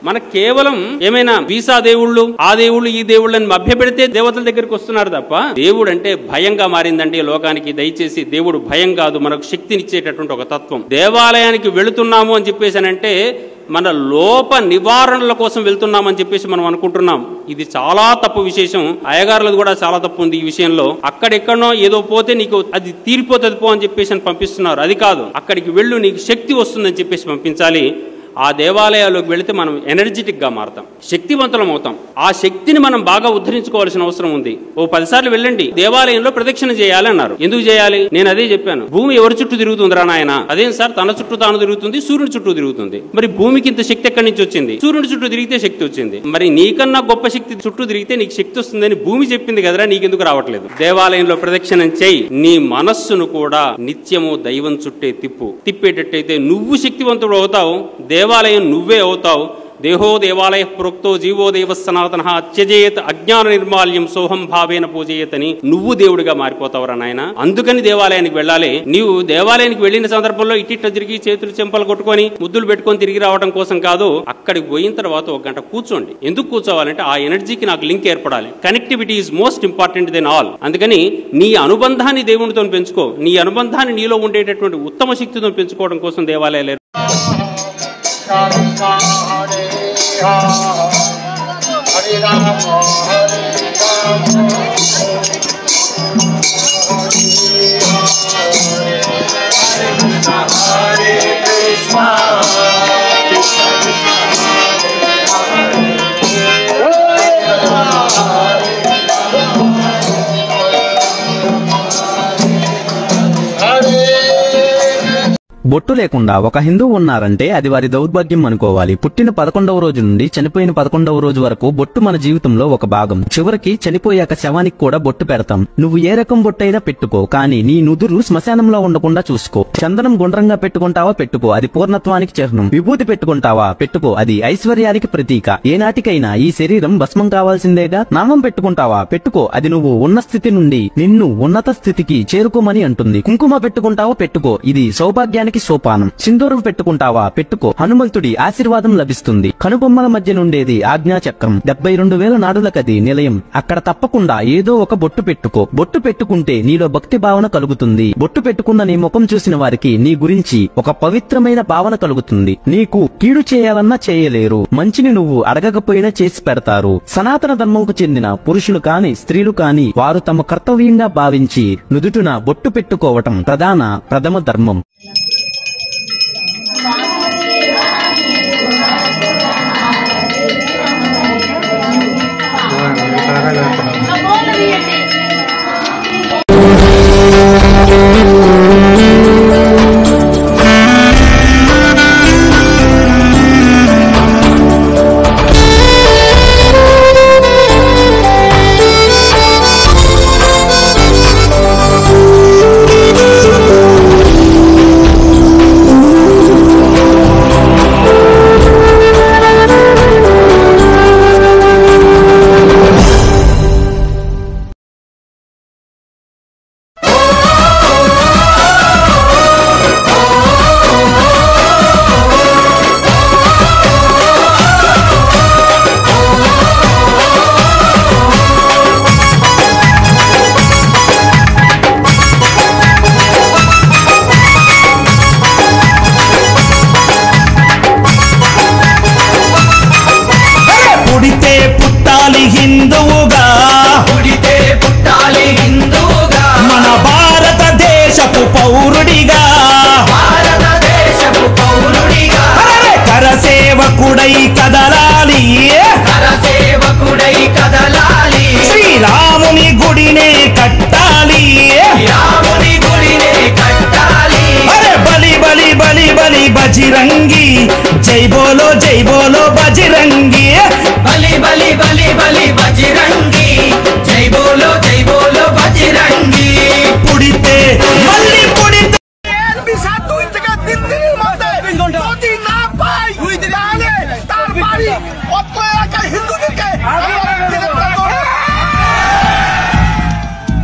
మనకు కేవలం ఏమైనా వీసా దేవుళ్ళు, ఆ దేవుళ్ళు, ఈ దేవుళ్ళని మభ్యపెడితే దేవతల దగ్గరికి వస్తున్నారు తప్ప దేవుడు అంటే భయంగా మారిందండి లోకానికి. దయచేసి దేవుడు భయం కాదు, మనకు శక్తినిచ్చేటటువంటి ఒక తత్వం. దేవాలయానికి వెళుతున్నాము అని చెప్పేసానంటే మన లోప నివారణల కోసం వెళ్తున్నామని చెప్పేసి మనం అనుకుంటున్నాం. ఇది చాలా తప్పు విశేషం. అయ్యగారులది కూడా చాలా తప్పు ఉంది ఈ విషయంలో. అక్కడెక్కడనో ఏదో పోతే నీకు అది తీరిపోతుంది పో అని చెప్పేసి పంపిస్తున్నారు. అది కాదు, అక్కడికి వెళ్ళు నీకు శక్తి వస్తుందని చెప్పేసి పంపించాలి. ఆ దేవాలయాల్లోకి వెళితే మనం ఎనర్జెటిక్ గా మారుతాం, శక్తివంతులం అవుతాం. ఆ శక్తిని మనం బాగా ఉద్ధరించుకోవాల్సిన అవసరం ఉంది. ఓ 10 సార్లు వెళ్ళండి, దేవాలయంలో ప్రదక్షిణ చేయాలి అన్నారు. ఎందుకు చేయాలి? నేను అదే చెప్పాను. భూమి ఎవరి చుట్టూ తిరుగుతుందిరా నాయన? అదేం సార్, తన చుట్టూ తాను తిరుగుతుంది, సూర్యుడి చుట్టూ తిరుగుతుంది. మరి భూమికి ఇంత శక్తి ఎక్కడి నుంచి వచ్చింది? సూర్యుడి చుట్టూ తిరిగితే శక్తి వచ్చింది. మరి నీకన్నా గొప్ప శక్తి చుట్టూ తిరిగితే నీకు శక్తి వస్తుందని భూమి చెప్పింది కదరా, నీకెందుకు రావట్లేదు? దేవాలయంలో ప్రదక్షిణం చేయి. నీ మనస్సును కూడా నిత్యము దైవం చుట్టే తిప్పేటట్టయితే నువ్వు శక్తివంతుడు అవుతావు, దేవాలయం నువ్వే అవుతావు. దేహో దేవాలయ ప్రోక్తో జీవో దేవ సనాతన త్యజేయత్ అజ్ఞాన నిర్మాల్యం సోహం భావేన పూజయేతని నువ్వు దేవుడిగా మారిపోతావురా నాయన. అందుకని దేవాలయానికి వెళ్ళాలి. నీవు దేవాలయానికి వెళ్ళిన సందర్భంలో ఇట్టిట్ట తిరిగి చేతులు చెంపలు కొట్టుకొని ముద్దులు పెట్టుకొని తిరిగి రావడం కోసం కాదు. అక్కడికి పోయిన తర్వాత 1 గంట కూర్చోండి. ఎందుకు కూర్చోవాలంటే ఆ ఎనర్జీకి నాకు లింక్ ఏర్పడాలి. Connectivity is most important than all. అందుకని నీ అనుబంధాన్ని దేవునితో పెంచుకో. నీ అనుబంధాన్ని నీలో ఉండేటటువంటి ఉత్తమ శక్తితో పెంచుకోవడం కోసం దేవాలయాలు హరే రామ హరే రామ హరే కృష్ణ బొట్టు లేకుండా ఒక హిందువు ఉన్నారంటే అది వారి దౌర్భాగ్యం అనుకోవాలి. పుట్టిన 11వ రోజు నుండి చనిపోయిన 11వ రోజు వరకు బొట్టు మన జీవితంలో ఒక భాగం. చివరికి చనిపోయాక శవానికి కూడా బొట్టు పెడతాం. నువ్వు ఏ రకం బొట్టైనా పెట్టుకో, కానీ నీ నుదురు శ్మశానంలో ఉండకుండా చూసుకో. చందనం గుండ్రంగా పెట్టుకుంటావా? పెట్టుకో, అది పూర్ణత్వానికి చిహ్నం. విభూతి పెట్టుకుంటావా? పెట్టుకో, అది ఐశ్వర్యానికి ప్రతీక. ఏనాటికైనా ఈ శరీరం భస్మం కావాల్సిందేగా. నామం పెట్టుకుంటావా? పెట్టుకో, అది నువ్వు ఉన్న స్థితి నుండి నిన్ను ఉన్నత స్థితికి చేరుకోమని అంటుంది. కుంకుమ పెట్టుకుంటావా? పెట్టుకో, ఇది సౌభాగ్యానికి సోపానం. సింధూరం పెట్టుకుంటావా? పెట్టుకో, హనుమంతుడి ఆశీర్వాదం లభిస్తుంది. కనుబొమ్మల మధ్య నుండేది ఆజ్ఞాచక్రం. 72,000 నాడులకది నిలయం. అక్కడ తప్పకుండా ఏదో ఒక బొట్టు పెట్టుకో. బొట్టు పెట్టుకుంటే నీలో భక్తి భావన కలుగుతుంది. బొట్టు పెట్టుకున్న నీ ముఖం చూసిన వారికి నీ గురించి ఒక పవిత్రమైన భావన కలుగుతుంది. నీకు కీడు చేయాలన్నా చేయలేరు. మంచిని నువ్వు అడగకపోయినా చేసి పెడతారు. సనాతన ధర్మంకు చెందిన పురుషులు కాని స్త్రీలు కాని వారు తమ కర్తవ్యంగా భావించి నుదుటున బొట్టు పెట్టుకోవటం ప్రథమ ధర్మం. శ్రీరాముని గుడినే కట్టాలి. అరే బలి బలి బలి బలి బజిరంగి, జై బోలో బజిరంగి. బలి బలి బలి బలి బజిరంగి, జై బోలో బజిరంగి. పుడితే మళ్ళీ పుడితే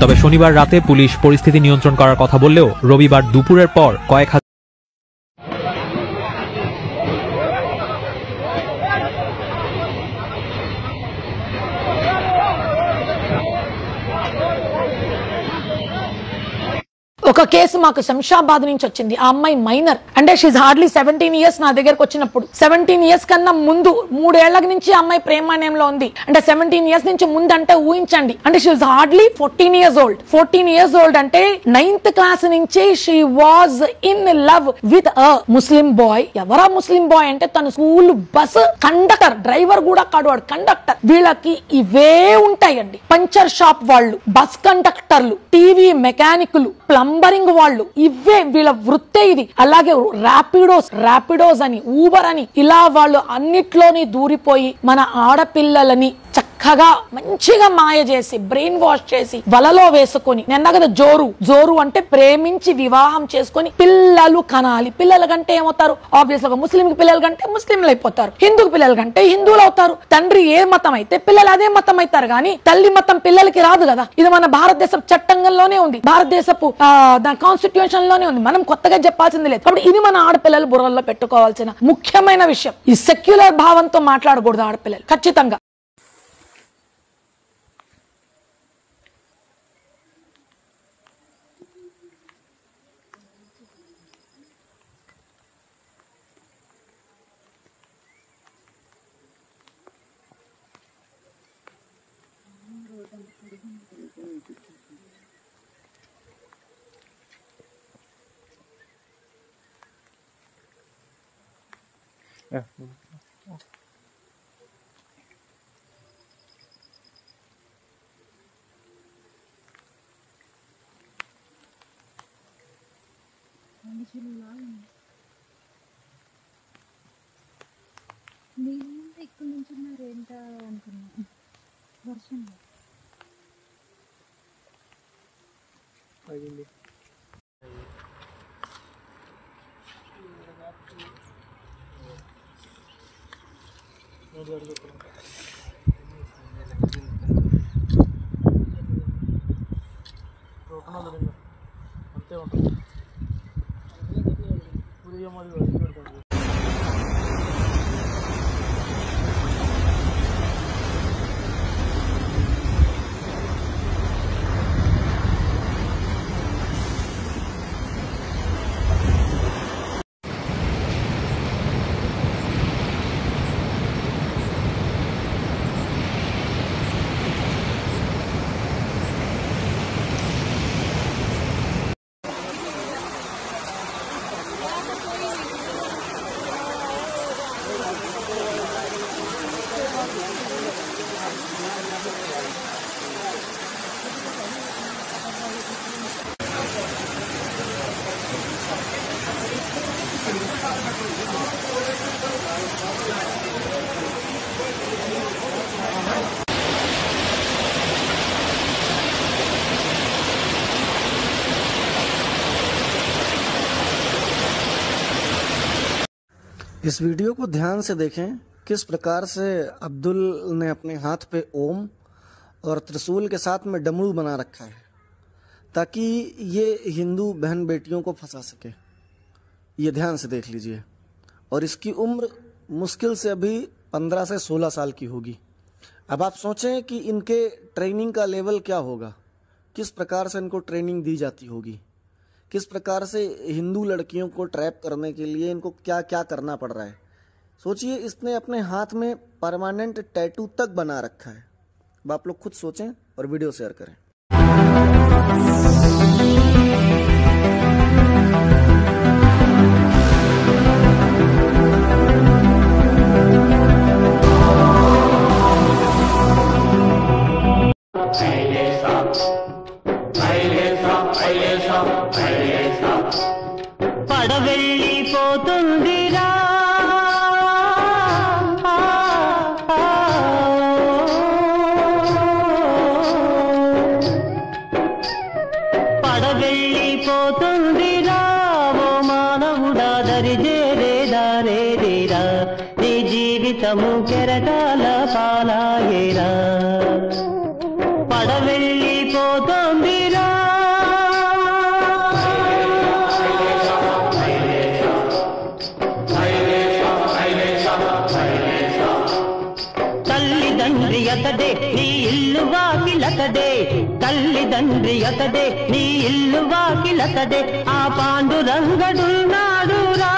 তবে শনিবার রাতে পুলিশ পরিস্থিতি নিয়ন্ত্রণ করার কথা বললেও রবিবার দুপুরের পর কয়েক ఒక కేసు మాకు శంషాబాద్ నుంచి వచ్చింది. ఆ అమ్మాయి మైనర్, అంటే షీఈ్ హార్డ్లీ 17 years. నా దగ్గరకు వచ్చినప్పుడు 17 years కన్నా ముందు 3 ఏళ్ల నుంచి అమ్మాయి ప్రేమాణ్యంలో ఉంది. అంటే 17 years నుంచి ముందు అంటే ఊహించండి, అంటే she hardly 14 years old. 14 years old అంటే 9th క్లాస్ నుంచి she was in love with a Muslim boy. ఎవరా ముస్లిం బాయ్ అంటే తన స్కూల్ బస్ కండక్టర్, డ్రైవర్ కూడా కాదు వాడు, కండక్టర్. వీళ్ళకి ఇవే ఉంటాయండి. పంచర్ షాప్ వాళ్ళు, బస్ కండక్టర్లు, టీవీ మెకానిక్లు, ప్లంబరింగ్ వాళ్ళు, ఇవే వీళ్ళ వృత్తే ఇది. అలాగే ర్యాపిడోస్ అని, ఊబర్ అని, ఇలా వాళ్ళు అన్నిట్లోని దూరిపోయి మన ఆడపిల్లలని చక్కగా మంచిగా మాయ చేసి, బ్రెయిన్ వాష్ చేసి, వలలో వేసుకొని, నిన్న కదా జోరు అంటే ప్రేమించి వివాహం చేసుకొని పిల్లలు కనాలి. పిల్లల కంటే ఏమవుతారు? ఆబ్వియస్ గా ముస్లిం పిల్లల కంటే ముస్లింలు అయిపోతారు, హిందూ పిల్లల కంటే హిందువులు అవుతారు. తండ్రి ఏ మతం అయితే పిల్లలు అదే మతం అవుతారు, కానీ తల్లి మతం పిల్లలకి రాదు కదా. ఇది మన భారతదేశ చట్టంలోనే ఉంది, భారతదేశపు కాన్స్టిట్యూషన్ లోనే ఉంది. మనం కొత్తగా చెప్పాల్సింది లేదు. కాబట్టి ఇది మన ఆడపిల్లలు బుర్రల్లో పెట్టుకోవాల్సిన ముఖ్యమైన విషయం. ఈ సెక్యులర్ భావంతో మాట్లాడకూడదు ఆడపిల్లలు ఖచ్చితంగా. నీళ్ళంతా ఇక్కడ నుంచి ఉన్నారు ఏంట అనుకున్నా వర్షంలో. అంతే ఉంటుంది. इस वीडियो को ध्यान से देखें, किस प्रकार से अब्दुल ने अपने हाथ पे ओम और त्रिशूल के साथ में डमरू बना रखा है ताकि ये हिंदू बहन बेटियों को फंसा सके। ये ध्यान से देख लीजिए। और इसकी उम्र मुश्किल से अभी 15 से 16 साल की होगी। अब आप सोचें कि इनके ट्रेनिंग का लेवल क्या होगा, किस प्रकार से इनको ट्रेनिंग दी जाती होगी, किस प्रकार से हिंदू लड़कियों को ट्रैप करने के लिए इनको क्या क्या करना पड़ रहा है। सोचिए, इसने अपने हाथ में परमानेंट टैटू तक बना रखा है। अब आप लोग खुद सोचें और वीडियो शेयर करें। పడవెళ్ళిపోతుందిరా పడవెళ్ళిపోతుందిరా ఓ మానవుడా దరిజేరేదా రేరా నీ జీవితము కెరటాల పాలాయేరా పడవెళ్ళిపోతుందిరా తల్లిదండ్రి అతడే నీ ఇల్లు వాకిల అతడే తల్లిదండ్రి అతడే నీ ఇల్లు వాకిలతడే ఆ పాండురంగడున్నాడురా